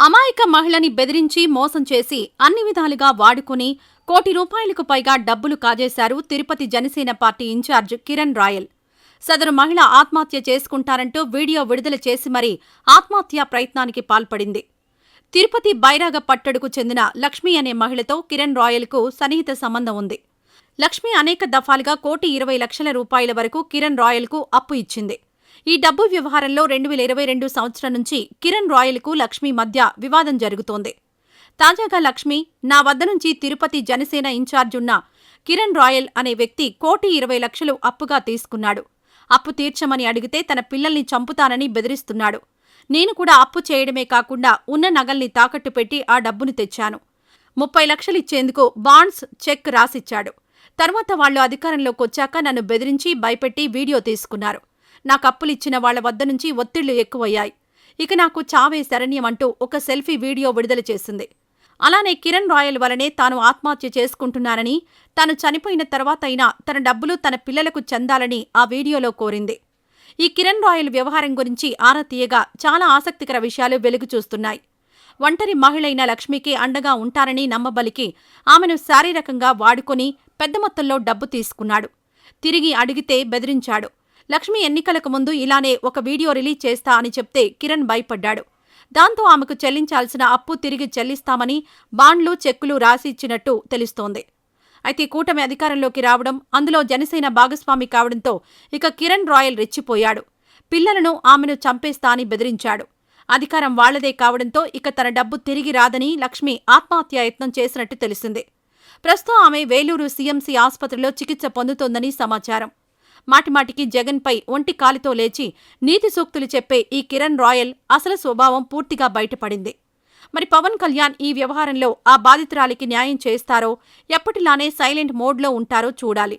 అమాయక మహిళని బెదిరించి మోసం చేసి అన్ని విధాలుగా వాడుకుని ₹1 కోటి పైగా డబ్బులు కాజేశారు తిరుపతి జనసేన పార్టీ ఇన్ఛార్జ్ కిరణ్ రాయల్. సదరు మహిళ ఆత్మహత్య చేసుకుంటారంటూ వీడియో విడుదల చేసి మరీ ఆత్మహత్యా ప్రయత్నానికి పాల్పడింది. తిరుపతి బైరాగ పట్టడుకు చెందిన లక్ష్మి అనే మహిళతో కిరణ్ రాయల్కు సన్నిహిత సంబంధం ఉంది. లక్ష్మి అనేక దఫాలుగా ₹1,20,00,000 వరకు కిరణ్ రాయల్కు అప్పు ఇచ్చింది. ఈ డబ్బు వ్యవహారంలో 2022 సంవత్సరం నుంచి కిరణ్ రాయల్కు లక్ష్మి మధ్య వివాదం జరుగుతోంది. తాజాగా లక్ష్మి, నా వద్ద నుంచి తిరుపతి జనసేన ఇన్ఛార్జ్ ఉన్న కిరణ్ రాయల్ అనే వ్యక్తి ₹1,20,00,000 అప్పుగా తీసుకున్నాడు. అప్పు తీర్చమని అడిగితే తన పిల్లల్ని చంపుతానని బెదిరిస్తున్నాడు. నేను కూడా అప్పు చేయడమే కాకుండా ఉన్న నగల్ని తాకట్టు పెట్టి ఆ డబ్బును తెచ్చాను. 30 లక్షలు ఇచ్చేందుకు బాండ్స్, చెక్ రాసిచ్చాడు. తర్వాత వాళ్లు అధికారంలోకొచ్చాక నన్ను బెదిరించి భయపెట్టి వీడియో తీసుకున్నారు. నాకప్పులిచ్చిన వాళ్ల వద్ద నుంచి ఒత్తిళ్లు ఎక్కువయ్యాయి. ఇక నాకు చావే శరణ్యమంటూ ఒక సెల్ఫీ వీడియో విడుదల చేసింది. అలానే కిరణ్ రాయల్ వలనే తాను ఆత్మహత్య చేసుకుంటున్నానని, తాను చనిపోయిన తర్వాతైనా తన డబ్బులు తన పిల్లలకు చెందాలని ఆ వీడియోలో కోరింది. ఈ కిరణ్ రాయల్ వ్యవహారం గురించి ఆరా తీయగా చాలా ఆసక్తికర విషయాలు వెలుగు చూస్తున్నాయి. ఒంటరి మహిళైన లక్ష్మికి అండగా ఉంటారని నమ్మబలికి ఆమెను శారీరకంగా వాడుకొని పెద్ద మొత్తంలో డబ్బు తీసుకున్నాడు. తిరిగి అడిగితే బెదిరించాడు. లక్ష్మి ఎన్నికలకు ముందు ఇలానే ఒక వీడియో రిలీజ్ చేస్తా అని చెప్తే కిరణ్ భయపడ్డాడు. దాంతో ఆమెకు చెల్లించాల్సిన అప్పు తిరిగి చెల్లిస్తామని బాండ్లు, చెక్కులు రాసి ఇచ్చినట్టు తెలుస్తోంది. అయితే కూటమి అధికారంలోకి రావడం, అందులో జనసేన భాగస్వామి కావడంతో ఇక కిరణ్ రాయల్ రెచ్చిపోయాడు. పిల్లలను, ఆమెను చంపేస్తా అని బెదిరించాడు. అధికారం వాళ్లదే కావడంతో ఇక తన డబ్బు తిరిగి రాదని లక్ష్మి ఆత్మహత్యాయత్నం చేసినట్టు తెలిసింది. ప్రస్తుతం ఆమె వేలూరు సీఎంసీ ఆసుపత్రిలో చికిత్స పొందుతోందని సమాచారం. మాటిమాటికి జగన్పై ఒంటి కాలితో లేచి నీతి సూక్తులు చెప్పే ఈ కిరణ్ రాయల్ అసలు స్వభావం పూర్తిగా బయటపడింది. మరి పవన్ కళ్యాణ్ ఈ వ్యవహారంలో ఆ బాధితురాలికి న్యాయం చేస్తారో, ఎప్పటిలానే సైలెంట్ మోడ్లో ఉంటారో చూడాలి.